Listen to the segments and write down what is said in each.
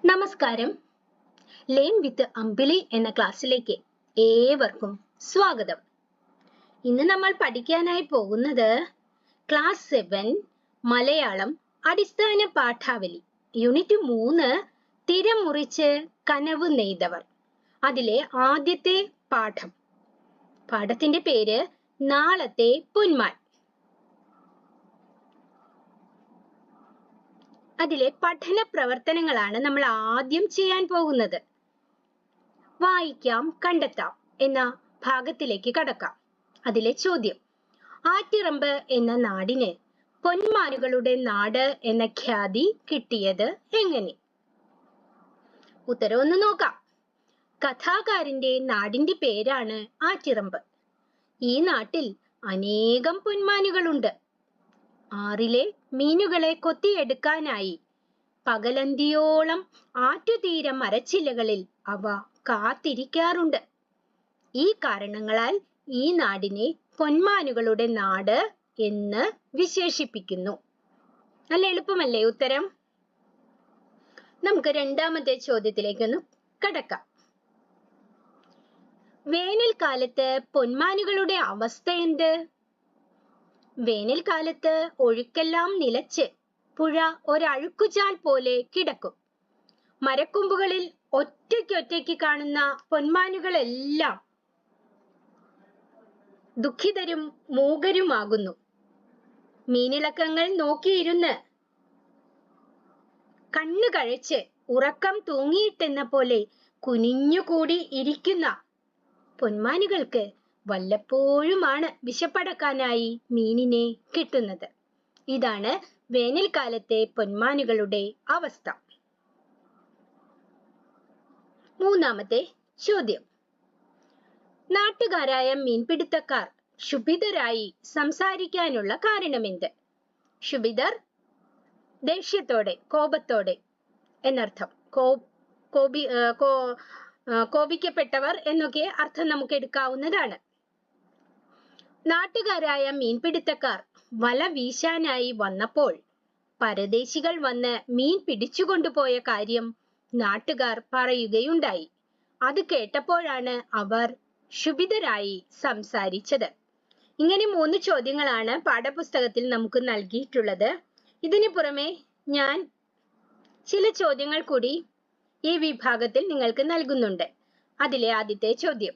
നമസ്കാരം. Learn with അമ്പിളി എന്ന ക്ലാസ്സിലേക്ക് ഏവർക്കും സ്വാഗതം. ഇന്ന് നമ്മൾ പഠിക്കാനായി പോകുന്നത് ക്ലാസ് 7 മലയാളം അടിസ്ഥാന പാഠാവലി യൂണിറ്റ് 3 തിരമുറിച്ച് കനവ് നെയ്തവർ. അതിലെ ആദ്യത്തെ പാഠം. പാഠത്തിന്റെ പേര് നാളത്തെ പൊന്മാൻ. അതിലെ പഠന പ്രവർത്തനങ്ങളാണ് നമ്മൾ ആദ്യം ചെയ്യാൻ പോകുന്നത്. വായിക്കാം, കണ്ടെത്താം എന്ന ഭാഗത്തിലേക്ക് കടക്കാം. അതിലെ ചോദ്യം: ആറ്റിറമ്പ് എന്ന നാടിന് പൊന്മാനുകളുടെ നാട് എന്ന ഖ്യാതി കിട്ടിയത് എങ്ങനെ? ഉത്തരം ഒന്ന് നോക്കാം. കഥാകാരന്റെ നാടിന്റെ പേരാണ് ആറ്റിറമ്പ്. ഈ നാട്ടിൽ അനേകം പൊന്മാനുകളുണ്ട്. ആറിലെ മീനുകളെ കൊത്തിയെടുക്കാനായി പകലന്തിയോളം ആറ്റുതീര മരച്ചില്ലകളിൽ അവ കാത്തിരിക്കാറുണ്ട്. ഈ കാരണങ്ങളാൽ ഈ നാടിനെ പൊന്മാനുകളുടെ നാട് എന്ന് വിശേഷിപ്പിക്കുന്നു. നല്ല എളുപ്പമല്ലേ ഉത്തരം? നമുക്ക് രണ്ടാമത്തെ ചോദ്യത്തിലേക്കൊന്ന് കടക്കാം. വേനൽക്കാലത്ത് പൊന്മാനുകളുടെ അവസ്ഥ എന്ത്? വേനൽക്കാലത്ത് ഒഴുക്കെല്ലാം നിലച്ച് പുഴ ഒരഴുക്കുചാൽ പോലെ കിടക്കും. മരക്കൊമ്പുകളിൽ ഒറ്റയ്ക്കൊറ്റയ്ക്ക് കാണുന്ന പൊന്മാനുകളെല്ലാം ദുഃഖിതരും മൂകരുമാകുന്നു. മീനിളക്കങ്ങൾ നോക്കിയിരുന്ന് കണ്ണു കഴച്ച് ഉറക്കം തൂങ്ങിയിട്ടെന്ന പോലെ കുനിഞ്ഞുകൂടി ഇരിക്കുന്ന പൊന്മാനുകൾക്ക് വല്ലപ്പോഴുമാണ് വിശപ്പടക്കാനായി മീനിനെ കിട്ടുന്നത്. ഇതാണ് വേനൽക്കാലത്തെ പൊന്മാനുകളുടെ അവസ്ഥ. മൂന്നാമത്തെ ചോദ്യം: നാട്ടുകാരായ മീൻപിടുത്തക്കാർ ക്ഷുഭിതരായി സംസാരിക്കാനുള്ള കാരണമെന്ത്? ക്ഷുഭിതർ ദേഷ്യത്തോടെ, കോപത്തോടെ എന്നർത്ഥം. കോപിക്കപ്പെട്ടവർ എന്നൊക്കെ അർത്ഥം നമുക്ക് എടുക്കാവുന്നതാണ്. നാട്ടുകാരായ മീൻപിടുത്തക്കാർ വല വീശാനായി വന്നപ്പോൾ പരദേശികൾ വന്ന് മീൻ പിടിച്ചുകൊണ്ടുപോയ കാര്യം നാട്ടുകാർ പറയുകയുണ്ടായി. അത് കേട്ടപ്പോഴാണ് അവർ ക്ഷുഭിതരായി സംസാരിച്ചത്. ഇങ്ങനെ 3 ചോദ്യങ്ങളാണ് പാഠപുസ്തകത്തിൽ നമുക്ക് നൽകിയിട്ടുള്ളത്. ഇതിനു പുറമെ ഞാൻ ചില ചോദ്യങ്ങൾ കൂടി ഈ വിഭാഗത്തിൽ നിങ്ങൾക്ക് നൽകുന്നുണ്ട്. അതിലെ ആദ്യത്തെ ചോദ്യം: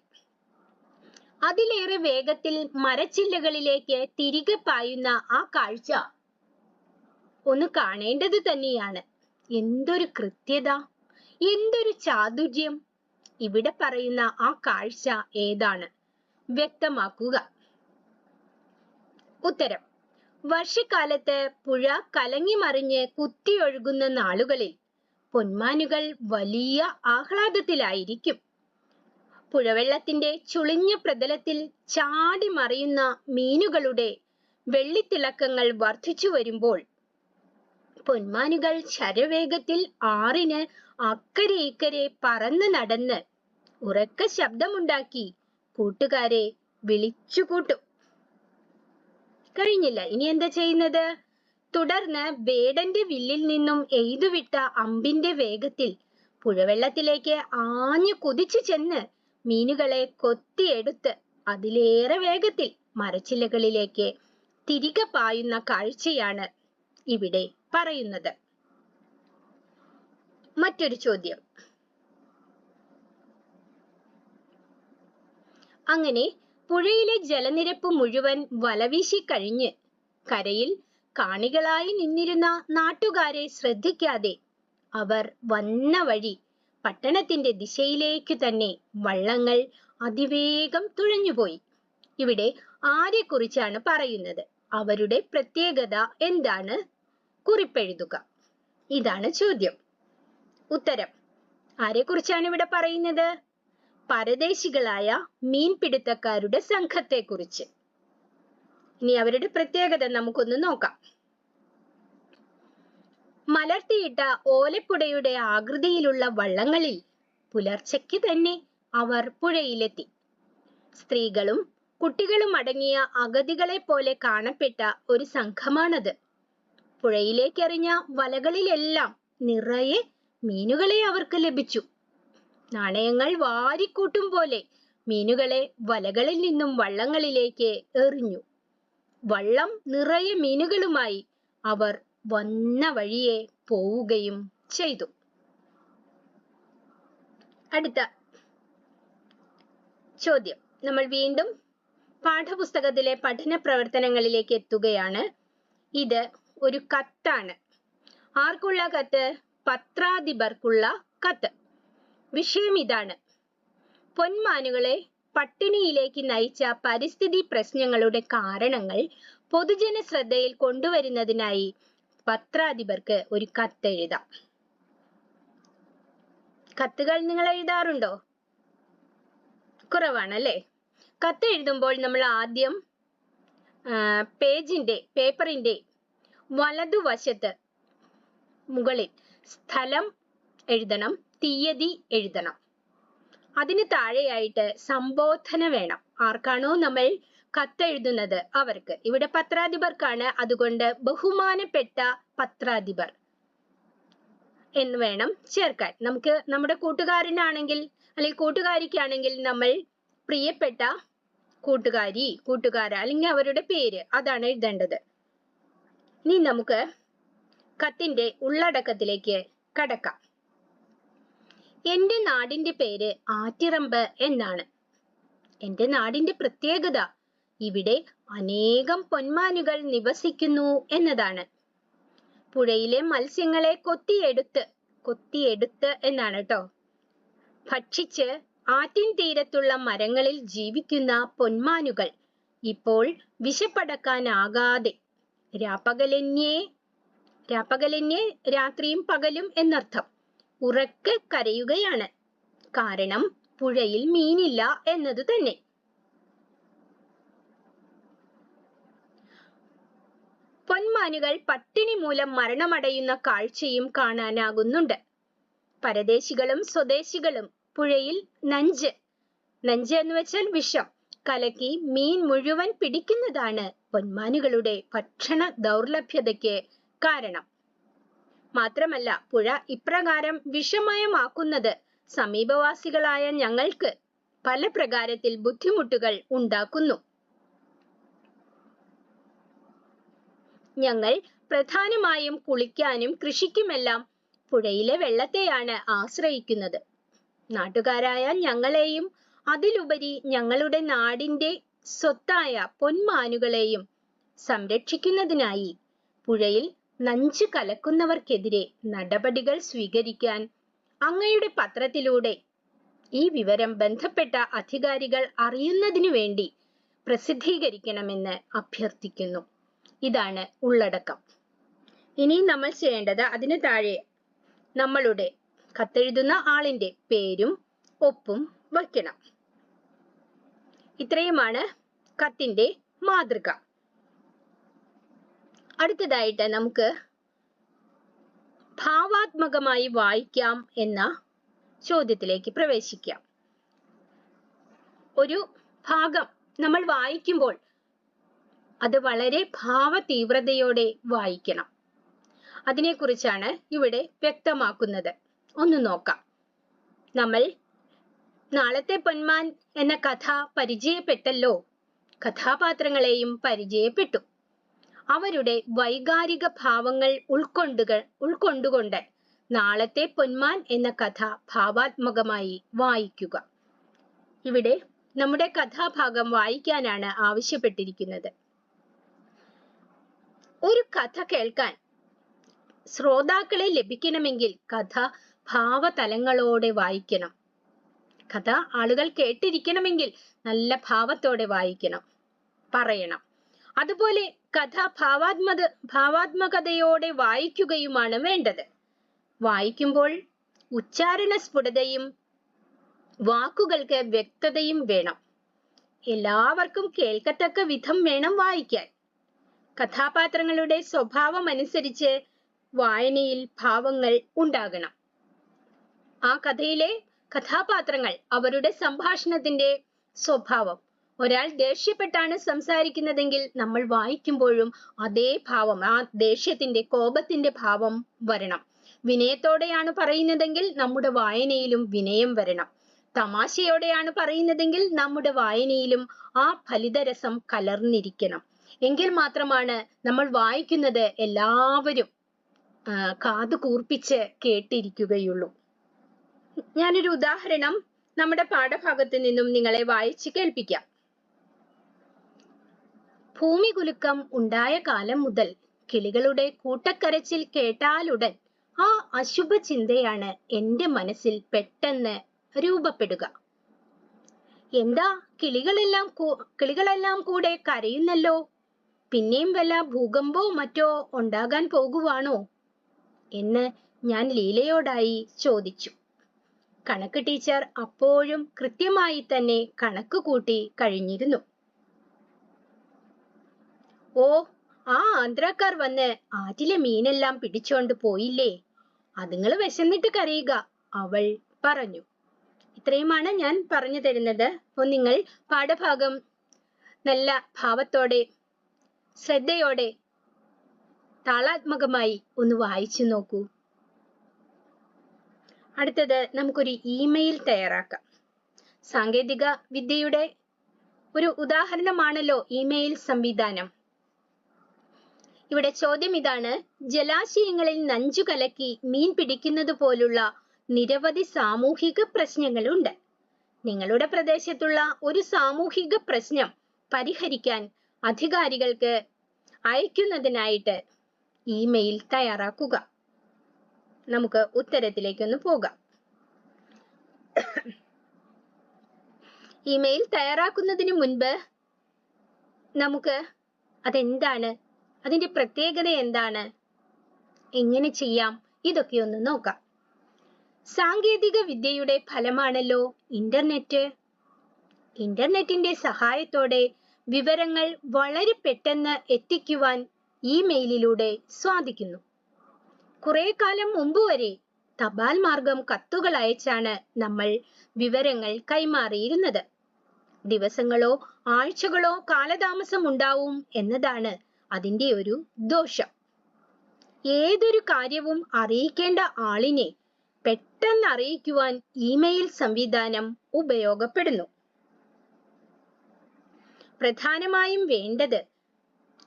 അതിലേറെ വേഗത്തിൽ മരച്ചില്ലകളിലേക്ക് തിരികെ പായുന്ന ആ കാഴ്ച ഒന്ന് കാണേണ്ടത് തന്നെയാണ്. എന്തൊരു കൃത്യത, എന്തൊരു ചാതുര്യം! ഇവിടെ പറയുന്ന ആ കാഴ്ച ഏതാണ്? വ്യക്തമാക്കുക. ഉത്തരം: വർഷക്കാലത്ത് പുഴ കലങ്ങി മറിഞ്ഞ് കുത്തിയൊഴുകുന്ന നാളുകളിൽ പൊന്മാനുകൾ വലിയ ആഹ്ലാദത്തിലായിരിക്കും. പുഴവെള്ളത്തിന്റെ ചുളിഞ്ഞ പ്രതലത്തിൽ ചാടി മറിയുന്ന മീനുകളുടെ വെള്ളിത്തിളക്കങ്ങൾ വർദ്ധിച്ചു വരുമ്പോൾ പൊന്മാനുകൾ ശരവേഗത്തിൽ ആറിന് അക്കരെ ഇക്കരെ പറന്ന് നടന്ന് ഉറക്ക ശബ്ദമുണ്ടാക്കി കൂട്ടുകാരെ വിളിച്ചുകൂട്ടും. കഴിഞ്ഞില്ല. ഇനി എന്താ ചെയ്യുന്നത്? തുടർന്ന് വേടന്റെ വില്ലിൽ നിന്നും എയ്തുവിട്ട അമ്പിന്റെ വേഗത്തിൽ പുഴവെള്ളത്തിലേക്ക് ആഞ്ഞു കുതിച്ചു ചെന്ന് മീനുകളെ കൊത്തിയെടുത്ത് അതിലേറെ വേഗത്തിൽ മരച്ചില്ലകളിലേക്ക് തിരികെ പായുന്ന കാഴ്ചയാണ് ഇവിടെ പറയുന്നത്. മറ്റൊരു ചോദ്യം: അങ്ങനെ പുഴയിലെ ജലനിരപ്പ് മുഴുവൻ വലവീശി കഴിഞ്ഞ് കരയിൽ കാണികളായി നിന്നിരുന്ന നാട്ടുകാരെ ശ്രദ്ധിക്കാതെ അവർ വന്ന വഴി പട്ടണത്തിന്റെ ദിശയിലേക്ക് തന്നെ വള്ളങ്ങൾ അതിവേഗം തുഴഞ്ഞുപോയി. ഇവിടെ ആരെക്കുറിച്ചാണ് പറയുന്നത്? അവരുടെ പ്രത്യേകത എന്താണ്? കുറിപ്പെഴുതുക. ഇതാണ് ചോദ്യം. ഉത്തരം: ആരെക്കുറിച്ചാണ് ഇവിടെ പറയുന്നത്? പരദേശികളായ മീൻപിടുത്തക്കാരുടെ സംഘത്തെക്കുറിച്ച്. ഇനി അവരുടെ പ്രത്യേകത നമുക്കൊന്ന് നോക്കാം. മലർത്തിയിട്ട ഓലപ്പുടയുടെ ആകൃതിയിലുള്ള വള്ളങ്ങളിൽ പുലർച്ചയ്ക്ക് തന്നെ അവർ പുഴയിലെത്തി. സ്ത്രീകളും കുട്ടികളും അടങ്ങിയ അഗതികളെ പോലെ കാണപ്പെട്ട ഒരു സംഘമാണത്. പുഴയിലേക്കെറിഞ്ഞ വലകളിലെല്ലാം നിറയെ മീനുകളെ അവർക്ക് ലഭിച്ചു. നാണയങ്ങൾ വാരിക്കൂട്ടും പോലെ മീനുകളെ വലകളിൽ നിന്നും വള്ളങ്ങളിലേക്ക് എറിഞ്ഞു. വള്ളം നിറയെ മീനുകളുമായി അവർ വന്ന വഴിയെ പോവുകയും ചെയ്തു. അടുത്ത ചോദ്യം. നമ്മൾ വീണ്ടും പാഠപുസ്തകത്തിലെ പഠന പ്രവർത്തനങ്ങളിലേക്ക് എത്തുകയാണ്. ഇത് ഒരു കത്താണ്. ആർക്കുള്ള കത്ത്? പത്രാധിപർക്കുള്ള കത്ത്. വിഷയം ഇതാണ്: പൊന്മാനുകളെ പട്ടിണിയിലേക്ക് നയിച്ച പരിസ്ഥിതി പ്രശ്നങ്ങളുടെ കാരണങ്ങൾ പൊതുജന ശ്രദ്ധയിൽ കൊണ്ടുവരുന്നതിനായി പത്രാധിപർക്ക് ഒരു കത്തെഴുതാം. കത്തുകൾ നിങ്ങൾ എഴുതാറുണ്ടോ? കുറവാണല്ലേ? കത്തെഴുതുമ്പോൾ നമ്മൾ ആദ്യം പേപ്പറിന്റെ വലതുവശത്ത് മുകളിൽ സ്ഥലം എഴുതണം, തീയതി എഴുതണം. അതിന് താഴെയായിട്ട് സംബോധന വേണം. ആർക്കാണോ നമ്മൾ കത്തെഴുതുന്നത് അവർക്ക്. ഇവിടെ പത്രാധിപർക്കാണ്, അതുകൊണ്ട് ബഹുമാനപ്പെട്ട പത്രാധിപർ എന്ന് വേണം ചേർക്കാൻ. നമുക്ക് നമ്മുടെ കൂട്ടുകാരനാണെങ്കിൽ അല്ലെങ്കിൽ കൂട്ടുകാരിക്കാണെങ്കിൽ നമ്മൾ പ്രിയപ്പെട്ട കൂട്ടുകാരി, കൂട്ടുകാര അല്ലെങ്കിൽ അവരുടെ പേര് അതാണ് എഴുതേണ്ടത്. ഇനി നമുക്ക് കത്തിന്റെ ഉള്ളടക്കത്തിലേക്ക് കടക്കാം. എന്റെ നാടിന്റെ പേര് ആറ്റിറമ്പ് എന്നാണ്. എന്റെ നാടിന്റെ പ്രത്യേകത ഇവിടെ അനേകം പൊന്മാനുകൾ നിവസിക്കുന്നു എന്നതാണ്. പുഴയിലെ മത്സ്യങ്ങളെ കൊത്തിയെടുത്ത് എന്നാണ് കേട്ടോ ഭക്ഷിച്ച് ആറ്റിൻ തീരത്തുള്ള മരങ്ങളിൽ ജീവിക്കുന്ന പൊന്മാനുകൾ ഇപ്പോൾ വിശപ്പടക്കാനാകാതെ രാപ്പകലെന്നേ രാത്രിയും പകലും എന്നർത്ഥം ഉറക്കെ കരയുകയാണ്. കാരണം പുഴയിൽ മീനില്ല എന്നതു തന്നെ. പൊന്മാനുകൾ പട്ടിണി മൂലം മരണമടയുന്ന കാഴ്ചയും കാണാനാകുന്നുണ്ട്. പരദേശികളും സ്വദേശികളും പുഴയിൽ നഞ്ച് എന്ന് വെച്ചാൽ വിഷം കലക്കി മീൻ മുഴുവൻ പിടിക്കുന്നതാണ് പൊന്മാനുകളുടെ ഭക്ഷണ ദൗർലഭ്യതയ്ക്ക് കാരണം. മാത്രമല്ല പുഴ ഇപ്രകാരം വിഷമയമാക്കുന്നത് സമീപവാസികളായ ഞങ്ങൾക്ക് പല പ്രകാരത്തിൽ ബുദ്ധിമുട്ടുകൾ ഉണ്ടാക്കുന്നു. ഞങ്ങൾ പ്രധാനമായും കുളിക്കാനും കൃഷിക്കുമെല്ലാം പുഴയിലെ വെള്ളത്തെയാണ് ആശ്രയിക്കുന്നത്. നാട്ടുകാരായ ഞങ്ങളെയും അതിലുപരി ഞങ്ങളുടെ നാടിന്റെ സ്വത്തായ പൊന്മാനുകളെയും സംരക്ഷിക്കുന്നതിനായി പുഴയിൽ നഞ്ചു കലക്കുന്നവർക്കെതിരെ നടപടികൾ സ്വീകരിക്കാൻ അങ്ങയുടെ പത്രത്തിലൂടെ ഈ വിവരം ബന്ധപ്പെട്ട അധികാരികൾ അറിയുന്നതിനു വേണ്ടി പ്രസിദ്ധീകരിക്കണമെന്ന് അഭ്യർത്ഥിക്കുന്നു. ഇതാണ് ഉള്ളടക്കം. ഇനി നമ്മൾ ചെയ്യേണ്ടത് അതിന് താഴെ നമ്മളുടെ കത്തെഴുതുന്ന ആളിന്റെ പേരും ഒപ്പും വയ്ക്കണം. ഇത്രയുമാണ് കത്തിന്റെ മാതൃക. അടുത്തതായിട്ട് നമുക്ക് ഭാവാത്മകമായി വായിക്കാം എന്ന ചോദ്യത്തിലേക്ക് പ്രവേശിക്കാം. ഒരു ഭാഗം നമ്മൾ വായിക്കുമ്പോൾ അത് വളരെ ഭാവതീവ്രതയോടെ വായിക്കണം. അതിനെക്കുറിച്ചാണ് ഇവിടെ വ്യക്തമാക്കുന്നത്. ഒന്ന് നോക്കാം. നമ്മൾ നാളത്തെ പൊന്മാൻ എന്ന കഥ പരിചയപ്പെട്ടല്ലോ. കഥാപാത്രങ്ങളെയും പരിചയപ്പെട്ടു. അവരുടെ വൈകാരിക ഭാവങ്ങൾ ഉൾക്കൊണ്ടുകൊണ്ട് നാളത്തെ പൊന്മാൻ എന്ന കഥ ഭാവാത്മകമായി വായിക്കുക. ഇവിടെ നമ്മുടെ കഥാഭാഗം വായിക്കാനാണ് ആവശ്യപ്പെട്ടിരിക്കുന്നത്. ഒരു കഥ കേൾക്കാൻ ശ്രോതാക്കളെ ലഭിക്കണമെങ്കിൽ കഥ ഭാവതലങ്ങളോടെ വായിക്കണം. കഥ ആളുകൾ കേട്ടിരിക്കണമെങ്കിൽ നല്ല ഭാവത്തോടെ വായിക്കണം, പറയണം. അതുപോലെ കഥ ഭാവാത്മകതയോടെ വായിക്കുകയുമാണ് വേണ്ടത്. വായിക്കുമ്പോൾ ഉച്ചാരണ സ്ഫുടതയും വാക്കുകൾക്ക് വ്യക്തതയും വേണം. എല്ലാവർക്കും കേൾക്കത്തക്ക വിധം വേണം വായിക്കാൻ. കഥാപാത്രങ്ങളുടെ സ്വഭാവം അനുസരിച്ച് വായനയിൽ ഭാവങ്ങൾ ഉണ്ടാകണം. ആ കഥയിലെ കഥാപാത്രങ്ങൾ അവരുടെ സംഭാഷണത്തിന്റെ സ്വഭാവം, ഒരാൾ ദേഷ്യപ്പെട്ടാണ് സംസാരിക്കുന്നതെങ്കിൽ നമ്മൾ വായിക്കുമ്പോഴും അതേ ഭാവം, ആ ദേഷ്യത്തിന്റെ കോപത്തിന്റെ ഭാവം വരണം. വിനയത്തോടെയാണ് പറയുന്നതെങ്കിൽ നമ്മുടെ വായനയിലും വിനയം വരണം. തമാശയോടെയാണ് പറയുന്നതെങ്കിൽ നമ്മുടെ വായനയിലും ആ ഫലിതരസം കലർന്നിരിക്കണം. എങ്കിൽ മാത്രമാണ് നമ്മൾ വായിക്കുന്നത് എല്ലാവരും കാതു കൂർപ്പിച്ച് കേട്ടിരിക്കുകയുള്ളൂ. ഞാനൊരു ഉദാഹരണം നമ്മുടെ പാഠഭാഗത്ത് നിന്നും നിങ്ങളെ വായിച്ച് കേൾപ്പിക്കാം. ഭൂമികുലുക്കം ഉണ്ടായ കാലം മുതൽ കിളികളുടെ കൂട്ടക്കരച്ചിൽ കേട്ടാലുടൻ ആ അശുഭ ചിന്തയാണ് എൻ്റെ മനസ്സിൽ പെട്ടെന്ന് രൂപപ്പെടുക. എന്താ കിളികളെല്ലാം കൂടെ കരയുന്നല്ലോ, പിന്നെയും വല്ല ഭൂകമ്പോ മറ്റോ ഉണ്ടാകാൻ പോകുവാണോ എന്ന് ഞാൻ ലീലയോടായി ചോദിച്ചു. കണക്ക് ടീച്ചർ അപ്പോഴും കൃത്യമായി തന്നെ കണക്ക് കൂട്ടി കഴിഞ്ഞിരുന്നു. ഓ, ആ ആന്ധ്രാക്കാർ വന്ന് ആറ്റിലെ മീനെല്ലാം പിടിച്ചോണ്ട് പോയില്ലേ, അതുങ്ങൾ വിശന്നിട്ട് കരയുക, അവൾ പറഞ്ഞു. ഇത്രയുമാണ് ഞാൻ പറഞ്ഞു തരുന്നത്. അപ്പോൾ നിങ്ങൾ പാഠഭാഗം നല്ല ഭാവത്തോടെ ശ്രദ്ധയോടെ താളാത്മകമായി ഒന്ന് വായിച്ചു നോക്കൂ. അടുത്തത് നമുക്കൊരു ഇമെയിൽ തയ്യാറാക്കാം. സാങ്കേതിക വിദ്യയുടെ ഒരു ഉദാഹരണമാണല്ലോ ഇമെയിൽ സംവിധാനം. ഇവിടെ ചോദ്യം ഇതാണ്: ജലാശയങ്ങളിൽ നഞ്ചു കലക്കി മീൻ പിടിക്കുന്നത് പോലുള്ള നിരവധി സാമൂഹിക പ്രശ്നങ്ങളുണ്ട്. നിങ്ങളുടെ പ്രദേശത്തുള്ള ഒരു സാമൂഹിക പ്രശ്നം പരിഹരിക്കാൻ അധികാരികൾക്ക് അയക്കുന്നതിനായിട്ട് ഇമെയിൽ തയ്യാറാക്കുക. നമുക്ക് ഉത്തരത്തിലേക്കൊന്ന് പോകാം. ഇമെയിൽ തയ്യാറാക്കുന്നതിന് മുൻപ് നമുക്ക് അതെന്താണ്, അതിന്റെ പ്രത്യേകത എന്താണ്, എങ്ങനെ ചെയ്യാം, ഇതൊക്കെ ഒന്ന് നോക്കാം. സാങ്കേതിക വിദ്യയുടെ ഫലമാണല്ലോ ഇന്റർനെറ്റ്. ഇന്റർനെറ്റിന്റെ സഹായത്തോടെ വിവരങ്ങൾ വളരെ പെട്ടെന്ന് എത്തിക്കുവാൻ ഇമെയിലിലൂടെ സാധിക്കുന്നു. കുറെ കാലം മുമ്പ് വരെ തപാൽ മാർഗം കത്തുകൾ അയച്ചാണ് നമ്മൾ വിവരങ്ങൾ കൈമാറിയിരുന്നത്. ദിവസങ്ങളോ ആഴ്ചകളോ കാലതാമസം ഉണ്ടാവും എന്നതാണ് അതിന്റെ ഒരു ദോഷം. ഏതൊരു കാര്യവും അറിയിക്കേണ്ട ആളിനെ പെട്ടെന്ന് അറിയിക്കുവാൻ ഇമെയിൽ സംവിധാനം ഉപയോഗപ്പെടുന്നു. പ്രധാനമായും വേണ്ടത്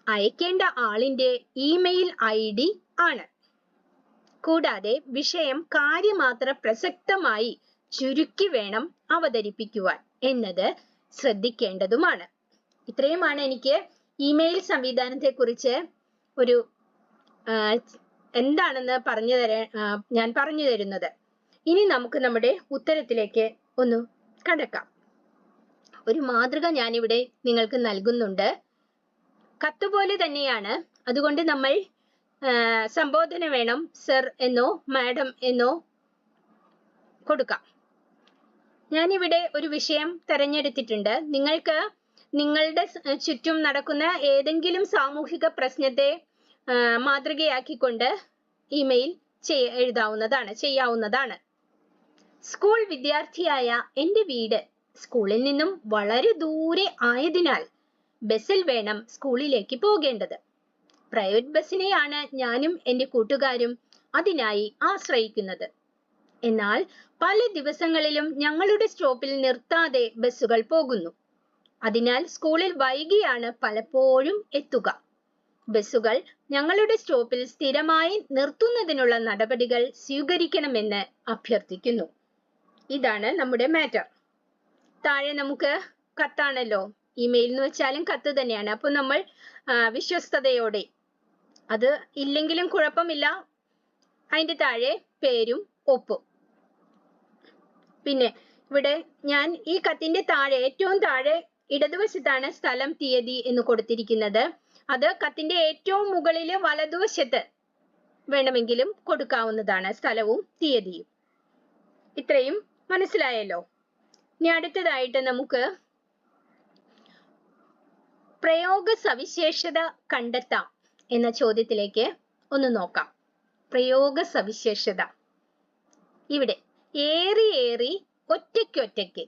അയക്കേണ്ട ആളിന്റെ ഇമെയിൽ ID ആണ്. കൂടാതെ വിഷയം കാര്യമാത്ര പ്രസക്തമായി ചുരുക്കി വേണം അവതരിപ്പിക്കുവാൻ എന്നത് ശ്രദ്ധിക്കേണ്ടതുമാണ്. ഇത്രയുമാണ് എനിക്ക് ഇമെയിൽ സംവിധാനത്തെ കുറിച്ച് ഒരു എന്താണെന്ന് ഞാൻ പറഞ്ഞു തരുന്നത്. ഇനി നമുക്ക് നമ്മുടെ ഉത്തരത്തിലേക്ക് ഒന്ന് കടക്കാം. ഒരു മാതൃക ഞാനിവിടെ നിങ്ങൾക്ക് നൽകുന്നുണ്ട്. കത്തുപോലെ തന്നെയാണ്, അതുകൊണ്ട് നമ്മൾ സംബോധന വേണം സർ എന്നോ മാഡം എന്നോ കൊടുക്കാം. ഞാനിവിടെ ഒരു വിഷയം തിരഞ്ഞെടുത്തിട്ടുണ്ട്. നിങ്ങൾക്ക് നിങ്ങളുടെ ചുറ്റും നടക്കുന്ന ഏതെങ്കിലും സാമൂഹിക പ്രശ്നത്തെ മാതൃകയാക്കിക്കൊണ്ട് ഇമെയിൽ ചെയ്യാവുന്നതാണ്. സ്കൂൾ വിദ്യാർത്ഥിയായ എൻ്റെ വീട് സ്കൂളിൽ നിന്നും വളരെ ദൂരെ ആയതിനാൽ ബസ്സിൽ വേണം സ്കൂളിലേക്ക് പോകേണ്ടത്. പ്രൈവറ്റ് ബസ്സിനെയാണ് ഞാനും എൻ്റെ കൂട്ടുകാരും അതിനായി ആശ്രയിക്കുന്നത്. എന്നാൽ പല ദിവസങ്ങളിലും ഞങ്ങളുടെ സ്റ്റോപ്പിൽ നിർത്താതെ ബസ്സുകൾ പോകുന്നു. അതിനാൽ സ്കൂളിൽ വൈകിയാണ് പലപ്പോഴും എത്തുക. ബസ്സുകൾ ഞങ്ങളുടെ സ്റ്റോപ്പിൽ സ്ഥിരമായി നിർത്തുന്നതിനുള്ള നടപടികൾ സ്വീകരിക്കണമെന്ന് അഭ്യർത്ഥിക്കുന്നു. ഇതാണ് നമ്മുടെ മാറ്റർ. താഴെ നമുക്ക് കത്താണല്ലോ, ഇമെയിൽ എന്ന് വെച്ചാലും കത്ത് തന്നെയാണ്. അപ്പൊ നമ്മൾ വിശ്വസ്തയോടെ, അത് ഇല്ലെങ്കിലും കുഴപ്പമില്ല, അതിന്റെ താഴെ പേരും ഒപ്പും. പിന്നെ ഇവിടെ ഞാൻ ഈ കത്തിന്റെ താഴെ ഏറ്റവും താഴെ ഇടതുവശത്താണ് സ്ഥലം തീയതി എന്ന് കൊടുത്തിരിക്കുന്നത്. അത് കത്തിന്റെ ഏറ്റവും മുകളില് വലതുവശത്ത് വേണമെങ്കിലും കൊടുക്കാവുന്നതാണ്, സ്ഥലവും തീയതിയും. ഇത്രയും മനസ്സിലായല്ലോ. ഇനി അടുത്തതായിട്ട് നമുക്ക് പ്രയോഗ സവിശേഷത കണ്ടെത്താം എന്ന ചോദ്യത്തിലേക്ക് ഒന്ന് നോക്കാം. പ്രയോഗ സവിശേഷത ഇവിടെ ഏറി ഏറി ഒറ്റയ്ക്കൊറ്റയ്ക്ക്,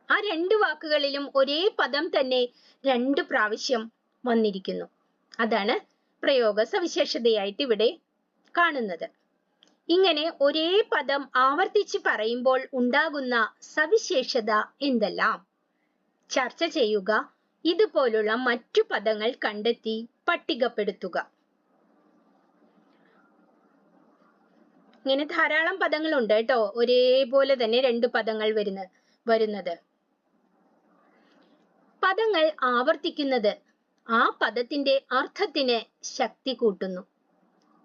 ആ രണ്ട് വാക്കുകളിലും ഒരേ പദം തന്നെ 2 പ്രാവശ്യം വന്നിരിക്കുന്നു. അതാണ് പ്രയോഗ സവിശേഷതയായിട്ട് ഇവിടെ കാണുന്നത്. ഇങ്ങനെ ഒരേ പദം ആവർത്തിച്ച് പറയുമ്പോൾ ഉണ്ടാകുന്ന സവിശേഷത എന്തെല്ലാം ചർച്ച ചെയ്യുക. ഇതുപോലുള്ള മറ്റു പദങ്ങൾ കണ്ടെത്തി പട്ടികപ്പെടുത്തുക. ഇങ്ങനെ ധാരാളം പദങ്ങളുണ്ട് കേട്ടോ, ഒരേപോലെ തന്നെ രണ്ട് പദങ്ങൾ വരുന്നത്. പദങ്ങൾ ആവർത്തിക്കുന്നത് ആ പദത്തിന്റെ അർത്ഥത്തിന് ശക്തി കൂട്ടുന്നു.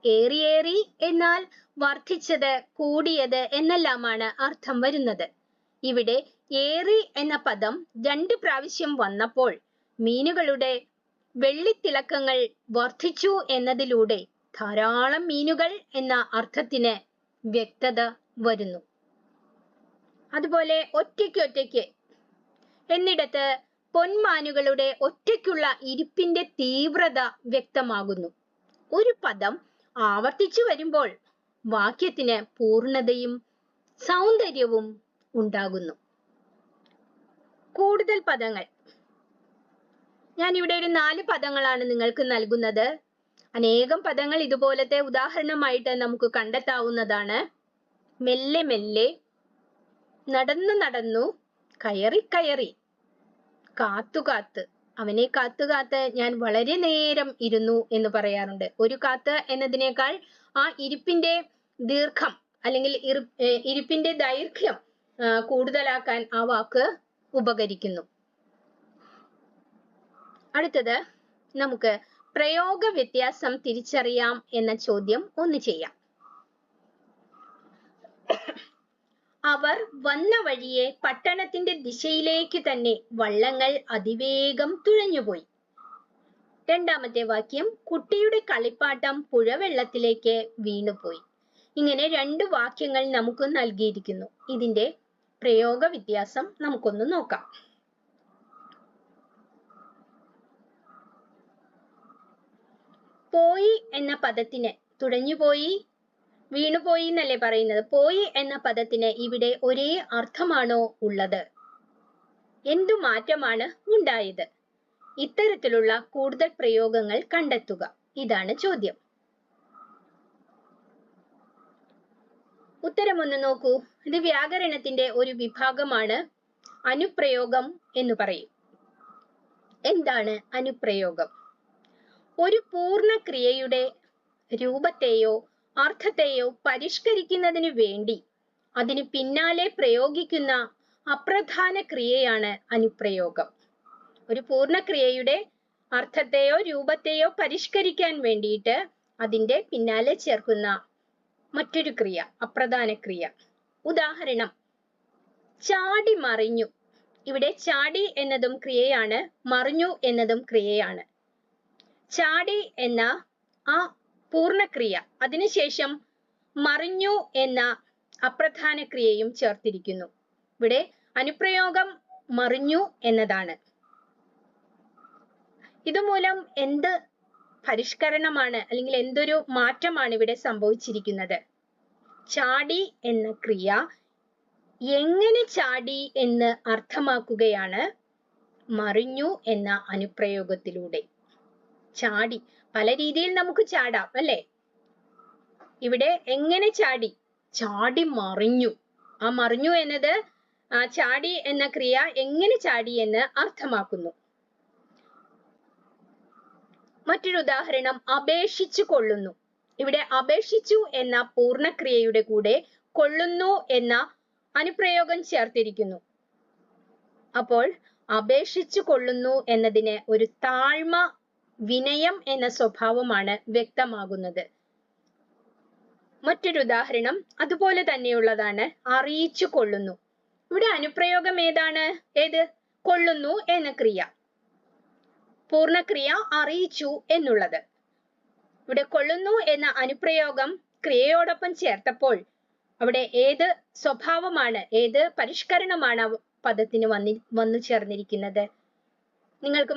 ഏറിയേറി എന്നാൽ വർദ്ധിച്ചത്, കൂടിയത് എന്നെല്ലാമാണ് അർത്ഥം വരുന്നത്. ഇവിടെ ഏറി എന്ന പദം 2 പ്രാവശ്യം വന്നപ്പോൾ മീനുകളുടെ വെള്ളിത്തിളക്കങ്ങൾ വർദ്ധിച്ചു എന്നതിലൂടെ ധാരാളം മീനുകൾ എന്ന അർത്ഥത്തിന് വ്യക്തത വരുന്നു. അതുപോലെ ഒറ്റയ്ക്ക് എന്നിടത്ത് പൊന്മാനുകളുടെ ഒറ്റയ്ക്കുള്ള ഇരിപ്പിന്റെ തീവ്രത വ്യക്തമാകുന്നു. ഒരു പദം ആവർത്തിച്ചു വരുമ്പോൾ വാക്യത്തിന് പൂർണ്ണതയും സൗന്ദര്യവും ഉണ്ടാകുന്നു. കൂടുതൽ പദങ്ങൾ ഞാൻ ഇവിടെ ഒരു 4 പദങ്ങളാണ് നിങ്ങൾക്ക് നൽകുന്നത്. അനേകം പദങ്ങൾ ഇതുപോലത്തെ ഉദാഹരണമായിട്ട് നമുക്ക് കണ്ടെത്താവുന്നതാണ്. മെല്ലെ മെല്ലെ, നടന്നു നടന്നു, കയറി കയറി, കാത്തു കാത്ത്, അവനെ കാത്തു കാത്ത് ഞാൻ വളരെ നേരം ഇരുന്നു എന്ന് പറയാറുണ്ട്. ഒരു കാത്ത് എന്നതിനേക്കാൾ ആ ഇരിപ്പിന്റെ ദീർഘം അല്ലെങ്കിൽ ഇരിപ്പിന്റെ ദൈർഘ്യം കൂടുതലാക്കാൻ ആ വാക്ക് ഉപകരിക്കുന്നു. അടുത്തത് നമുക്ക് പ്രയോഗ വ്യത്യാസം തിരിച്ചറിയാം എന്ന ചോദ്യം ഒന്ന് ചെയ്യാം. അവർ വന്ന വഴിയെ പട്ടണത്തിന്റെ ദിശയിലേക്ക് തന്നെ വള്ളങ്ങൾ അതിവേഗം തുഴഞ്ഞുപോയി. രണ്ടാമത്തെ വാക്യം, കുട്ടിയുടെ കളിപ്പാട്ടം പുഴവെള്ളത്തിലേക്ക് വീണുപോയി. ഇങ്ങനെ 2 വാക്യങ്ങൾ നമുക്ക് നൽകിയിരിക്കുന്നു. ഇതിന്റെ പ്രയോഗ വ്യത്യാസം നമുക്കൊന്ന് നോക്കാം. പോയി എന്ന പദത്തിന്, തുഴഞ്ഞുപോയി, വീണുപോയി എന്നല്ലേ പറയുന്നത്, പോയി എന്ന പദത്തിന് ഇവിടെ ഒരേ അർത്ഥമാണോ ഉള്ളത്? എന്തു മാറ്റമാണ് ഉണ്ടായത്? ഇത്തരത്തിലുള്ള കൂടുതൽ പ്രയോഗങ്ങൾ കണ്ടെത്തുക. ഇതാണ് ചോദ്യം. ഉത്തരമൊന്ന് നോക്കൂ. ഇത് വ്യാകരണത്തിന്റെ ഒരു വിഭാഗമാണ്. അനുപ്രയോഗം എന്ന് പറയും. എന്താണ് അനുപ്രയോഗം? ഒരു പൂർണ്ണ ക്രിയയുടെ രൂപത്തെയോ അർത്ഥത്തെയോ പരിഷ്കരിക്കുന്നതിന് വേണ്ടി അതിന് പിന്നാലെ പ്രയോഗിക്കുന്ന അപ്രധാന ക്രിയയാണ് അനുപ്രയോഗം. ഒരു പൂർണ്ണ ക്രിയയുടെ അർത്ഥത്തെയോ രൂപത്തെയോ പരിഷ്കരിക്കാൻ വേണ്ടിയിട്ട് അതിന്റെ പിന്നാലെ ചേർക്കുന്ന മറ്റൊരു ക്രിയ, അപ്രധാന ക്രിയ. ഉദാഹരണം, ചാടി മറിഞ്ഞു. ഇവിടെ ചാടി എന്നതും ക്രിയയാണ്, മറിഞ്ഞു എന്നതും ക്രിയയാണ്. ചാടി എന്ന ആ പൂർണ്ണക്രിയ, അതിനുശേഷം മറിഞ്ഞു എന്ന അപ്രധാന ക്രിയയും ചേർത്തിരിക്കുന്നു. ഇവിടെ അനുപ്രയോഗം മറിഞ്ഞു എന്നതാണ്. ഇതുമൂലം എന്ത് പരിഷ്കരണമാണ് അല്ലെങ്കിൽ എന്തൊരു മാറ്റമാണ് ഇവിടെ സംഭവിച്ചിരിക്കുന്നത്? ചാടി എന്ന ക്രിയ എങ്ങനെ ചാടി എന്ന് അർത്ഥമാക്കുകയാണ് മറിഞ്ഞു എന്ന അനുപ്രയോഗത്തിലൂടെ. ചാടി, പല രീതിയിൽ നമുക്ക് ചാടാം അല്ലെ? ഇവിടെ എങ്ങനെ ചാടി? ചാടി മറിഞ്ഞു. ആ മറിഞ്ഞു എന്നത് ചാടി എന്ന ക്രിയ എങ്ങനെ ചാടി എന്ന് അർത്ഥമാക്കുന്നു. മറ്റൊരു ഉദാഹരണം, അപേക്ഷിച്ചു കൊള്ളുന്നു. ഇവിടെ അപേക്ഷിച്ചു എന്ന പൂർണ്ണക്രിയയുടെ കൂടെ കൊള്ളുന്നു എന്ന അനുപ്രയോഗം ചേർത്തിരിക്കുന്നു. അപ്പോൾ അപേക്ഷിച്ചു കൊള്ളുന്നു എന്നതിന് ഒരു താഴ്മ, വിനയം എന്ന സ്വഭാവമാണ് വ്യക്തമാകുന്നത്. മറ്റൊരു ഉദാഹരണം അതുപോലെ തന്നെയുള്ളതാണ്, അറിയിച്ചു കൊള്ളുന്നു. ഇവിടെ അനുപ്രയോഗം ഏതാണ്? ഏത്? കൊള്ളുന്നു എന്ന ക്രിയ. പൂർണ്ണക്രിയ അറിയിച്ചു എന്നുള്ളത്. ഇവിടെ കൊള്ളുന്നു എന്ന അനുപ്രയോഗം ക്രിയയോടൊപ്പം ചേർത്തപ്പോൾ അവിടെ ഏത് സ്വഭാവമാണ്, ഏത് പരിഷ്കരണമാണ് പദത്തിന് വന്നു ചേർന്നിരിക്കുന്നത്? നിങ്ങൾക്ക്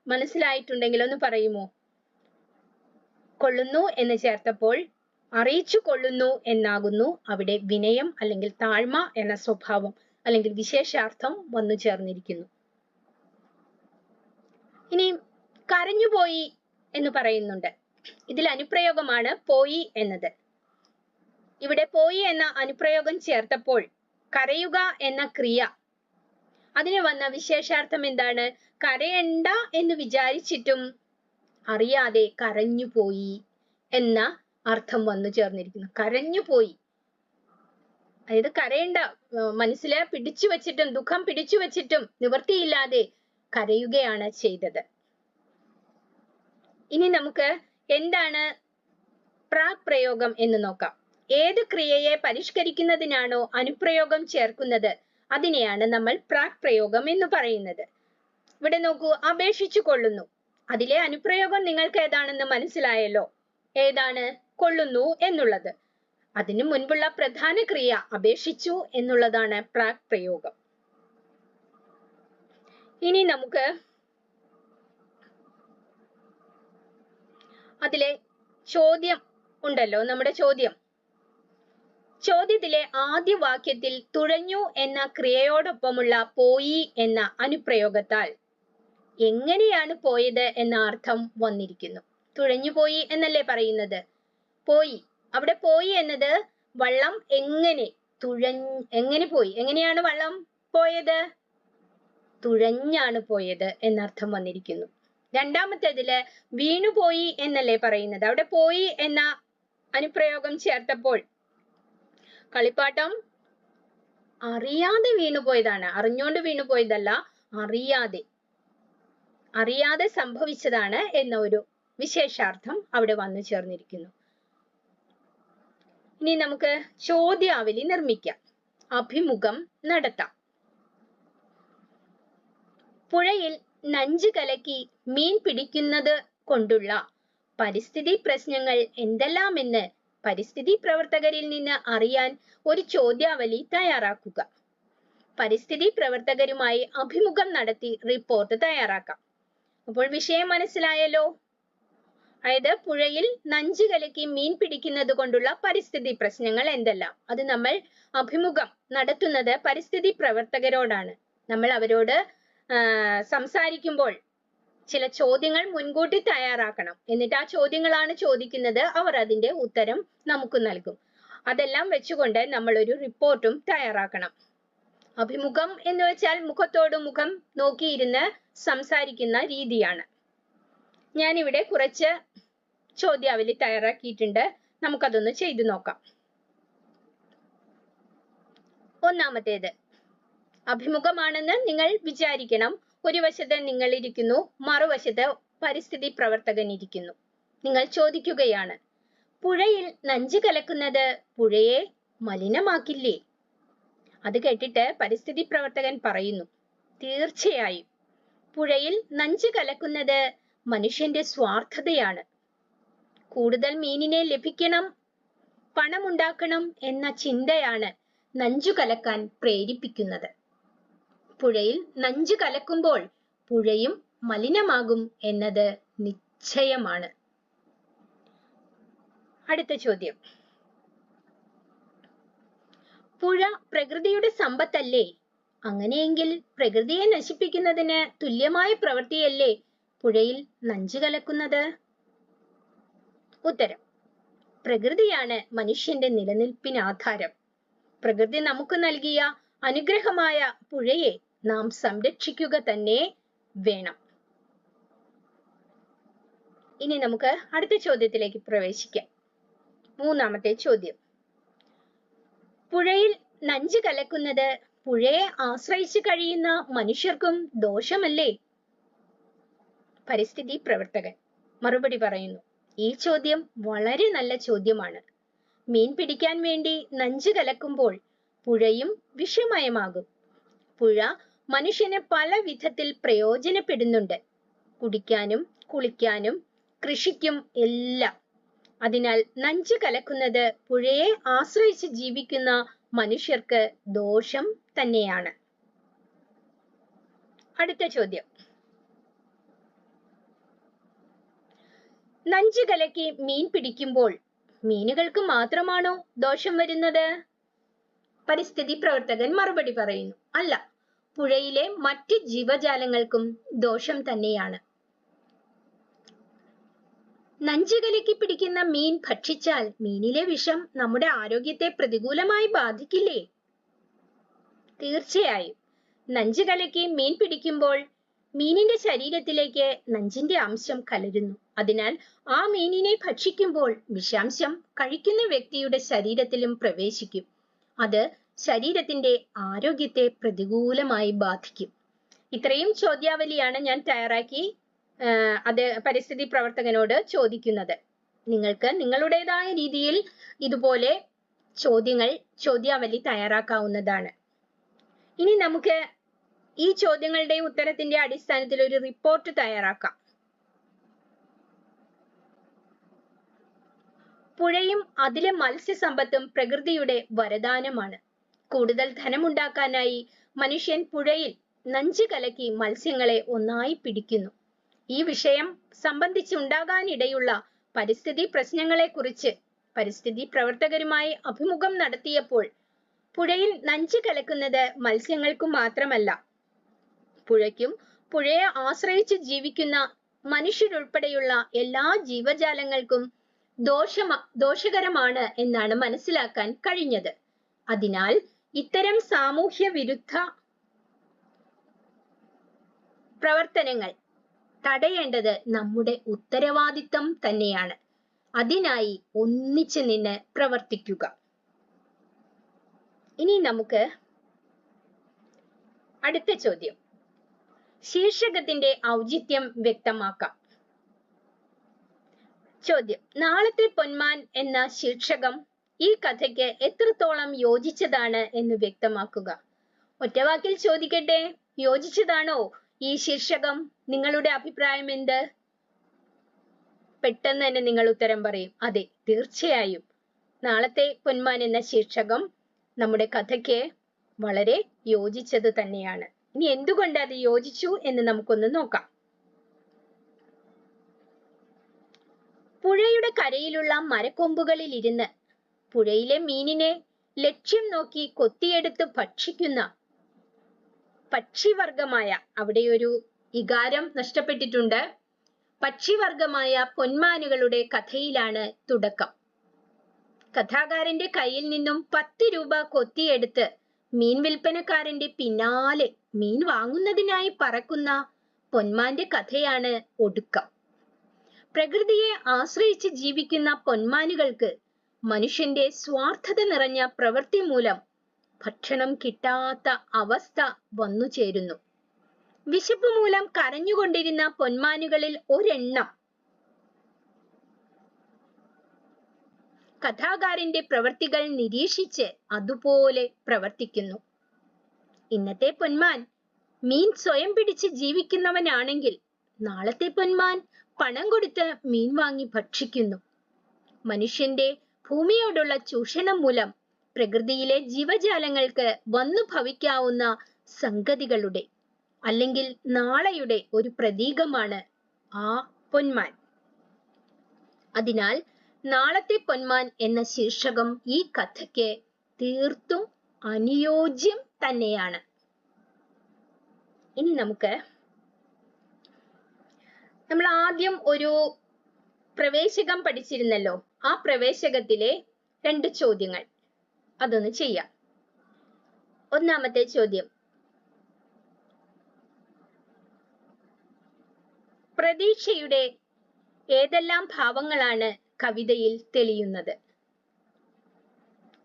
മനസ്സിലായിട്ടുണ്ടെങ്കിൽ ഒന്ന് പറയുമോ? കൊള്ളുന്നു എന്ന് ചേർത്തപ്പോൾ അറിയിച്ചു കൊള്ളുന്നു എന്നാകുന്നു അവിടെ വിനയം അല്ലെങ്കിൽ താഴ്മ എന്ന സ്വഭാവം അല്ലെങ്കിൽ വിശേഷാർത്ഥം വന്നു ചേർന്നിരിക്കുന്നു. ഇനി കരഞ്ഞുപോയി എന്ന് പറയുന്നുണ്ട്. ഇതിൽ അനുപ്രയോഗമാണ് പോയി എന്നത്. ഇവിടെ പോയി എന്ന അനുപ്രയോഗം ചേർത്തപ്പോൾ കരയുക എന്ന ക്രിയ, അതിന് വന്ന വിശേഷാർത്ഥം എന്താണ്? കരയണ്ട എന്ന് വിചാരിച്ചിട്ടും അറിയാതെ കരഞ്ഞു പോയി എന്ന അർത്ഥം വന്നു ചേർന്നിരിക്കുന്നു. കരഞ്ഞു പോയി, അതായത് കരയണ്ട, മനസ്സില് പിടിച്ചു വച്ചിട്ടും ദുഃഖം പിടിച്ചു വച്ചിട്ടും നിവൃത്തിയില്ലാതെ കരയുകയാണ് ചെയ്തത്. ഇനി നമുക്ക് എന്താണ് പ്രാക് പ്രയോഗം എന്ന് നോക്കാം. ഏത് ക്രിയയെ പരിഷ്കരിക്കുന്നതിനാണോ അനുപ്രയോഗം ചേർക്കുന്നത് അതിനെയാണ് നമ്മൾ പ്രാക് പ്രയോഗം എന്ന് പറയുന്നത്. ഇവിടെ നോക്കൂ, അപേക്ഷിച്ചു കൊള്ളുന്നു. അതിലെ അനുപ്രയോഗം നിങ്ങൾക്ക് ഏതാണെന്ന് മനസ്സിലായല്ലോ. ഏതാണ്? കൊള്ളുന്നു എന്നുള്ളത്. അതിനു മുൻപുള്ള പ്രധാന ക്രിയ അപേക്ഷിച്ചു എന്നുള്ളതാണ് പ്രാക് പ്രയോഗം. ഇനി നമുക്ക് അതിലെ ചോദ്യം ഉണ്ടല്ലോ, നമ്മുടെ ചോദ്യത്തിലെ ആദ്യ വാക്യത്തിൽ തുഴഞ്ഞു എന്ന ക്രിയയോടൊപ്പമുള്ള പോയി എന്ന അനുപ്രയോഗത്താൽ എങ്ങനെയാണ് പോയത് എന്ന അർത്ഥം വന്നിരിക്കുന്നു. തുഴഞ്ഞു പോയി എന്നല്ലേ പറയുന്നത്? പോയി, അവിടെ പോയി എന്നത് വള്ളം എങ്ങനെ പോയി, എങ്ങനെയാണ് വള്ളം പോയത്? തുഴഞ്ഞാണ് പോയത് എന്നർത്ഥം വന്നിരിക്കുന്നു. രണ്ടാമത്തേതില് വീണുപോയി എന്നല്ലേ പറയുന്നത്? അവിടെ പോയി എന്ന അനുപ്രയോഗം ചേർത്തപ്പോൾ കളിപ്പാട്ടം അറിയാതെ വീണുപോയതാണ്, അറിഞ്ഞോണ്ട് വീണുപോയതല്ല, അറിയാതെ സംഭവിച്ചതാണ് എന്ന ഒരു വിശേഷാർത്ഥം അവിടെ വന്നു ചേർന്നിരിക്കുന്നു. ഇനി നമുക്ക് ചോദ്യാവലി നിർമ്മിക്കാം, അഭിമുഖം നടത്താം. പുഴയിൽ നഞ്ച് കലക്കി മീൻ പിടിക്കുന്നത് കൊണ്ടുള്ള പരിസ്ഥിതി പ്രശ്നങ്ങൾ എന്തെല്ലാമെന്ന് പരിസ്ഥിതി പ്രവർത്തകരിൽ നിന്ന് അറിയാൻ ഒരു ചോദ്യാവലി തയ്യാറാക്കുക. പരിസ്ഥിതി പ്രവർത്തകരുമായി അഭിമുഖം നടത്തി റിപ്പോർട്ട് തയ്യാറാക്കാം. അപ്പോൾ വിഷയം മനസ്സിലായല്ലോ. അതായത് പുഴയിൽ നഞ്ച് കലക്കി മീൻ പിടിക്കുന്നത് കൊണ്ടുള്ള പരിസ്ഥിതി പ്രശ്നങ്ങൾ എന്തെല്ലാം, അത് നമ്മൾ അഭിമുഖം നടത്തുന്നത് പരിസ്ഥിതി പ്രവർത്തകരോടാണ്. നമ്മൾ അവരോട് സംസാരിക്കുമ്പോൾ ചില ചോദ്യങ്ങൾ മുൻകൂട്ടി തയ്യാറാക്കണം. എന്നിട്ട് ആ ചോദ്യങ്ങളാണ് ചോദിക്കുന്നത്, അവർ അതിന്റെ ഉത്തരം നമുക്ക് നൽകും. അതെല്ലാം വെച്ചുകൊണ്ട് നമ്മൾ ഒരു റിപ്പോർട്ടും തയ്യാറാക്കണം. അഭിമുഖം എന്ന് വെച്ചാൽ മുഖത്തോട് മുഖം നോക്കിയിരുന്ന് സംസാരിക്കുന്ന രീതിയാണ്. ഞാനിവിടെ കുറച്ച് ചോദ്യാവലി തയ്യാറാക്കിയിട്ടുണ്ട്, നമുക്കതൊന്ന് ചെയ്തു നോക്കാം. ഒന്നാമത്തേത് അഭിമുഖമാണെന്ന് നിങ്ങൾ വിചാരിക്കണം. ഒരു വശത്ത് നിങ്ങൾ ഇരിക്കുന്നു, മറുവശത്ത് പരിസ്ഥിതി പ്രവർത്തകൻ ഇരിക്കുന്നു. നിങ്ങൾ ചോദിക്കുകയാണ്, പുഴയിൽ നഞ്ച് കലക്കുന്നത് പുഴയെ മലിനമാക്കില്ലേ? അത് കേട്ടിട്ട് പരിസ്ഥിതി പ്രവർത്തകൻ പറയുന്നു, തീർച്ചയായും പുഴയിൽ നഞ്ച് കലക്കുന്നത് മനുഷ്യന്റെ സ്വാർത്ഥതയാണ്. കൂടുതൽ മീനിനെ ലഭിക്കണം, പണമുണ്ടാക്കണം എന്ന ചിന്തയാണ് നഞ്ചു കലക്കാൻ പ്രേരിപ്പിക്കുന്നത്. പുഴയിൽ നഞ്ച് കലക്കുമ്പോൾ പുഴയും മലിനമാകും എന്നത് നിശ്ചയമാണ്. അടുത്ത ചോദ്യം, പുഴ പ്രകൃതിയുടെ സമ്പത്തല്ലേ? അങ്ങനെയെങ്കിൽ പ്രകൃതിയെ നശിപ്പിക്കുന്നതിന് തുല്യമായ പ്രവൃത്തിയല്ലേ പുഴയിൽ നഞ്ച് കലക്കുന്നത്? ഉത്തരം, പ്രകൃതിയാണ് മനുഷ്യന്റെ നിലനിൽപ്പിന് ആധാരം. പ്രകൃതി നമുക്ക് നൽകിയ അനുഗ്രഹമായ പുഴയെ നാം സംരക്ഷിക്കുക തന്നെ വേണം. ഇനി നമുക്ക് അടുത്ത ചോദ്യത്തിലേക്ക് പ്രവേശിക്കാം. മൂന്നാമത്തെ ചോദ്യം, പുഴയിൽ നഞ്ച് കലക്കുന്നത് പുഴയെ ആശ്രയിച്ച് കഴിയുന്ന മനുഷ്യർക്കും ദോഷമല്ലേ? പരിസ്ഥിതി പ്രവർത്തകൻ മറുപടി പറയുന്നു, ഈ ചോദ്യം വളരെ നല്ല ചോദ്യമാണ്. മീൻ പിടിക്കാൻ വേണ്ടി നഞ്ച് കലക്കുമ്പോൾ പുഴയും വിഷമയമാകും. പുഴ മനുഷ്യന് പല വിധത്തിൽ പ്രയോജനപ്പെടുന്നുണ്ട്, കുടിക്കാനും കുളിക്കാനും കൃഷിക്കും എല്ലാം. അതിനാൽ നഞ്ച് കലക്കുന്നത് പുഴയെ ആശ്രയിച്ച് ജീവിക്കുന്ന മനുഷ്യർക്ക് ദോഷം തന്നെയാണ്. അടുത്ത ചോദ്യം, നഞ്ച് കലക്കി മീൻ പിടിക്കുമ്പോൾ മീനുകൾക്ക് മാത്രമാണോ ദോഷം വരുന്നത്? പരിസ്ഥിതി പ്രവർത്തകൻ മറുപടി പറയുന്നു, അല്ല, പുഴയിലെ മറ്റ് ജീവജാലങ്ങൾക്കും ദോഷം തന്നെയാണ്. നഞ്ച് കലക്കി പിടിക്കുന്ന മീൻ ഭക്ഷിച്ചാൽ മീനിലെ വിഷം നമ്മുടെ ആരോഗ്യത്തെ പ്രതികൂലമായി ബാധിക്കില്ലേ? തീർച്ചയായും. നഞ്ച് കലക്കി മീൻ പിടിക്കുമ്പോൾ മീനിന്റെ ശരീരത്തിലേക്ക് നഞ്ചിന്റെ അംശം കലരുന്നു. അതിനാൽ ആ മീനിനെ ഭക്ഷിക്കുമ്പോൾ വിഷാംശം കഴിക്കുന്ന വ്യക്തിയുടെ ശരീരത്തിലും പ്രവേശിക്കും. അത് ശരീരത്തിന്റെ ആരോഗ്യത്തെ പ്രതികൂലമായി ബാധിക്കും. ഇത്രയും ചോദ്യാവലിയാണ് ഞാൻ തയ്യാറാക്കി അത് പരിസ്ഥിതി പ്രവർത്തകനോട് ചോദിക്കുന്നത്. നിങ്ങൾക്ക് നിങ്ങളുടേതായ രീതിയിൽ ഇതുപോലെ ചോദ്യാവലി തയ്യാറാക്കാവുന്നതാണ്. ഇനി നമുക്ക് ഈ ചോദ്യങ്ങളുടെ ഉത്തരത്തിന്റെ അടിസ്ഥാനത്തിൽ ഒരു റിപ്പോർട്ട് തയ്യാറാക്കാം. പുഴയും അതിലെ മത്സ്യസമ്പത്തും പ്രകൃതിയുടെ വരദാനമാണ്. കൂടുതൽ ധനമുണ്ടാക്കാനായി മനുഷ്യൻ പുഴയിൽ നഞ്ച് കലക്കി മത്സ്യങ്ങളെ ഒന്നായി പിടിക്കുന്നു. ഈ വിഷയം സംബന്ധിച്ചുണ്ടാകാനിടയുള്ള പരിസ്ഥിതി പ്രശ്നങ്ങളെക്കുറിച്ച് പരിസ്ഥിതി പ്രവർത്തകരുമായി അഭിമുഖം നടത്തിയപ്പോൾ പുഴയിൽ നഞ്ച് കലക്കുന്നത് മത്സ്യങ്ങൾക്കു മാത്രമല്ല, പുഴയ്ക്കും പുഴയെ ആശ്രയിച്ച് ജീവിക്കുന്ന മനുഷ്യരുൾപ്പെടെയുള്ള എല്ലാ ജീവജാലങ്ങൾക്കും ദോഷകരമാണ് എന്നാണ് മനസ്സിലാക്കാൻ കഴിഞ്ഞത്. അതിനാൽ ഇത്തരം സാമൂഹ്യ വിരുദ്ധ പ്രവർത്തനങ്ങൾ തടയേണ്ടത് നമ്മുടെ ഉത്തരവാദിത്തം തന്നെയാണ്. അതിനായി ഒന്നിച്ചു നിന്ന് പ്രവർത്തിക്കുക. ഇനി നമുക്ക് അടുത്ത ചോദ്യം. ശീർഷകത്തിന്റെ ഔചിത്യം വ്യക്തമാക്കാം. ചോദ്യം: നാളത്തെ പൊന്മാൻ എന്ന ശീർഷകം ഈ കഥയ്ക്ക് എത്രത്തോളം യോജിച്ചതാണ് എന്ന് വ്യക്തമാക്കുക. ഒറ്റവാക്കിൽ ചോദിക്കട്ടെ, യോജിച്ചതാണോ ഈ ശീർഷകം? നിങ്ങളുടെ അഭിപ്രായം എന്ത്? പെട്ടെന്ന് തന്നെ നിങ്ങൾ ഉത്തരം പറയും. അതെ, തീർച്ചയായും നാളത്തെ പൊന്മാൻ എന്ന ശീർഷകം നമ്മുടെ കഥയ്ക്ക് വളരെ യോജിച്ചത് തന്നെയാണ്. ഇനി എന്തുകൊണ്ട് അത് യോജിച്ചു എന്ന് നമുക്കൊന്ന് നോക്കാം. പുഴയുടെ കരയിലുള്ള മരക്കൊമ്പുകളിൽ ഇരുന്ന് പുഴയിലെ മീനിനെ ലക്ഷ്യം നോക്കി കൊത്തിയെടുത്ത് ഭക്ഷിക്കുന്ന പക്ഷിവർഗമായ, അവിടെ ഒരു ഇകാരം നഷ്ടപ്പെട്ടിട്ടുണ്ട്, പക്ഷിവർഗമായ പൊന്മാനുകളുടെ കഥയിലാണ് തുടക്കം. കഥാകാരന്റെ കയ്യിൽ നിന്നും 10 രൂപ കൊത്തിയെടുത്ത് മീൻ വിൽപ്പനക്കാരന്റെ പിന്നാലെ മീൻ വാങ്ങുന്നതിനായി പറക്കുന്ന പൊന്മാന്റെ കഥയാണ് ഒടുക്കം. പ്രകൃതിയെ ആശ്രയിച്ച് ജീവിക്കുന്ന പൊന്മാനുകൾക്ക് മനുഷ്യന്റെ സ്വാർത്ഥത നിറഞ്ഞ പ്രവൃത്തി മൂലം ഭക്ഷണം കിട്ടാത്ത അവസ്ഥ വന്നു ചേരുന്നു. വിശപ്പ് മൂലം കരഞ്ഞുകൊണ്ടിരുന്ന പൊന്മാനുകളിൽ ഒരെണ്ണം കഥാകാരന്റെ പ്രവൃത്തികൾ നിരീക്ഷിച്ച് അതുപോലെ പ്രവർത്തിക്കുന്നു. ഇന്നത്തെ പൊന്മാൻ മീൻ സ്വയം പിടിച്ച് ജീവിക്കുന്നവനാണെങ്കിൽ നാളത്തെ പൊന്മാൻ പണം കൊടുത്ത് മീൻ വാങ്ങി ഭക്ഷിക്കുന്നു. മനുഷ്യന്റെ ഭൂമിയോടുള്ള ചൂഷണം മൂലം പ്രകൃതിയിലെ ജീവജാലങ്ങൾക്ക് വന്നു ഭവിക്കാവുന്ന സംഗതികളുടെ അല്ലെങ്കിൽ നാളെയുടെ ഒരു പ്രതീകമാണ് ആ പൊന്മാൻ. അതിനാൽ നാളത്തെ പൊന്മാൻ എന്ന ശീർഷകം ഈ കഥയ്ക്ക് തീർത്തും അനുയോജ്യം തന്നെയാണ്. ഇനി നമ്മൾ ആദ്യം ഒരു പ്രവേശകം പഠിച്ചിരുന്നല്ലോ. ആ പ്രവേശകത്തിലെ 2 ചോദ്യങ്ങൾ അതൊന്ന് ചെയ്യാം. ഒന്നാമത്തെ ചോദ്യം: പ്രതീക്ഷയുടെ ഏതെല്ലാം ഭാവങ്ങളാണ് കവിതയിൽ തെളിയുന്നത്?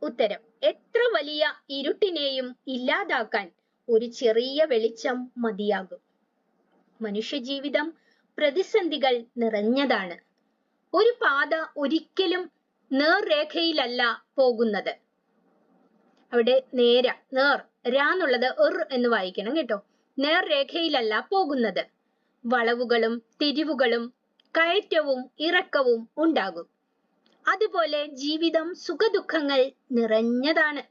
ഉത്തരം: എത്ര വലിയ ഇരുട്ടിനെയും ഇല്ലാതാക്കാൻ ഒരു ചെറിയ വെളിച്ചം മതിയാകും. മനുഷ്യജീവിതം പ്രതിസന്ധികൾ നിറഞ്ഞതാണ്. ഒരു പാത ഒരിക്കലും നേർരേഖയിലല്ല പോകുന്നത്. അവിടെ നേർ എന്നുള്ളത് എന്ന് വായിക്കണം കേട്ടോ. നേർരേഖയിലല്ല പോകുന്നത്. വളവുകളും തിരിവുകളും കയറ്റവും ഇറക്കവും ഉണ്ടാകും. അതുപോലെ ജീവിതം സുഖദുഃഖങ്ങൾ നിറഞ്ഞതാണ്.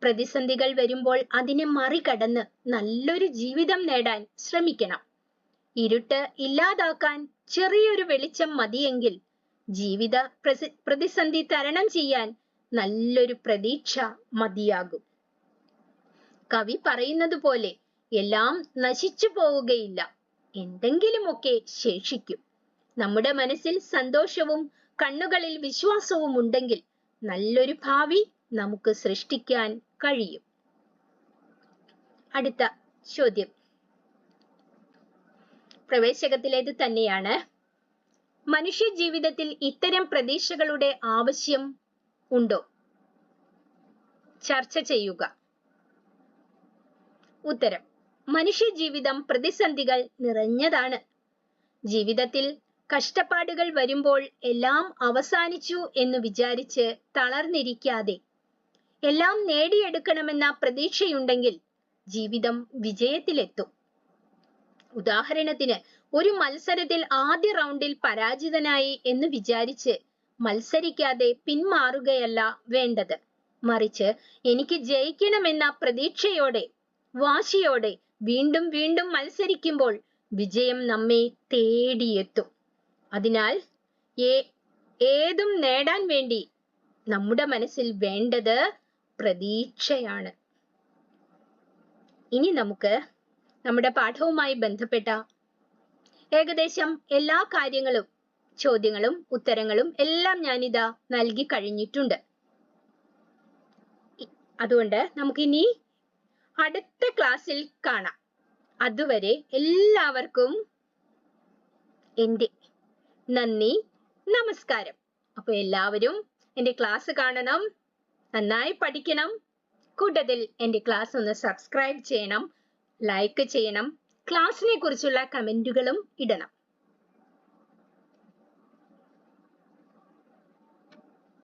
പ്രതിസന്ധികൾ വരുമ്പോൾ അതിനെ മറികടന്ന് നല്ലൊരു ജീവിതം നേടാൻ ശ്രമിക്കണം. ഇരുട്ട് ഇല്ലാതാക്കാൻ ചെറിയൊരു വെളിച്ചം മതിയെങ്കിൽ ജീവിത പ്രതിസന്ധി തരണം ചെയ്യാൻ നല്ലൊരു പ്രതീക്ഷ മതിയാകും. കവി പറയുന്നത് പോലെ എല്ലാം നശിച്ചു പോവുകയില്ല, എന്തെങ്കിലുമൊക്കെ ശേഷിക്കും. നമ്മുടെ മനസ്സിൽ സന്തോഷവും കണ്ണുകളിൽ വിശ്വാസവും ഉണ്ടെങ്കിൽ നല്ലൊരു ഭാവി നമുക്ക് സൃഷ്ടിക്കാൻ കഴിയും. അടുത്ത ചോദ്യം പ്രവേശകത്തിലേത് തന്നെയാണ്. മനുഷ്യ ജീവിതത്തിൽ ഇത്തരം പ്രതീക്ഷകളുടെ ആവശ്യം ഉണ്ടോ? ചർച്ച ചെയ്യുക. ഉത്തരം: മനുഷ്യ ജീവിതം പ്രതിസന്ധികൾ നിറഞ്ഞതാണ്. ജീവിതത്തിൽ കഷ്ടപ്പാടുകൾ വരുമ്പോൾ എല്ലാം അവസാനിച്ചു എന്ന് വിചാരിച്ച് തളർന്നിരിക്കാതെ എല്ലാം നേടിയെടുക്കണമെന്ന പ്രതീക്ഷയുണ്ടെങ്കിൽ ജീവിതം വിജയത്തിലെത്തും. ഉദാഹരണത്തിന്, ഒരു മത്സരത്തിൽ ആദ്യ റൗണ്ടിൽ പരാജിതനായി എന്ന് വിചാരിച്ച് മത്സരിക്കാതെ പിന്മാറുകയല്ല വേണ്ടത്. മറിച്ച് എനിക്ക് ജയിക്കണമെന്ന പ്രതീക്ഷയോടെ വാശിയോടെ വീണ്ടും വീണ്ടും മത്സരിക്കുമ്പോൾ വിജയം നമ്മെ തേടിയെത്തും. അതിനാൽ ഏതും നേടാൻ വേണ്ടി നമ്മുടെ മനസ്സിൽ വേണ്ടത് പ്രതീക്ഷയാണ്. ഇനി നമുക്ക് നമ്മുടെ പാഠവുമായി ബന്ധപ്പെട്ട ഏകദേശം എല്ലാ കാര്യങ്ങളും, ചോദ്യങ്ങളും ഉത്തരങ്ങളും എല്ലാം ഞാനിതാ നൽകി കഴിഞ്ഞിട്ടുണ്ട്. അതുകൊണ്ട് നമുക്കിനി അടുത്ത ക്ലാസ്സിൽ കാണാം. അതുവരെ എല്ലാവർക്കും എൻ്റെ നന്ദി, നമസ്കാരം. അപ്പൊ എല്ലാവരും എൻ്റെ ക്ലാസ് കാണണം, നന്നായി പഠിക്കണം. കൂട്ടത്തിൽ എൻ്റെ ക്ലാസ് ഒന്ന് സബ്സ്ക്രൈബ് ചെയ്യണം, ലൈക്ക് ചെയ്യണം, ക്ലാസ്സിനെ കുറിച്ചുള്ള കമന്റുകളും ഇടണം.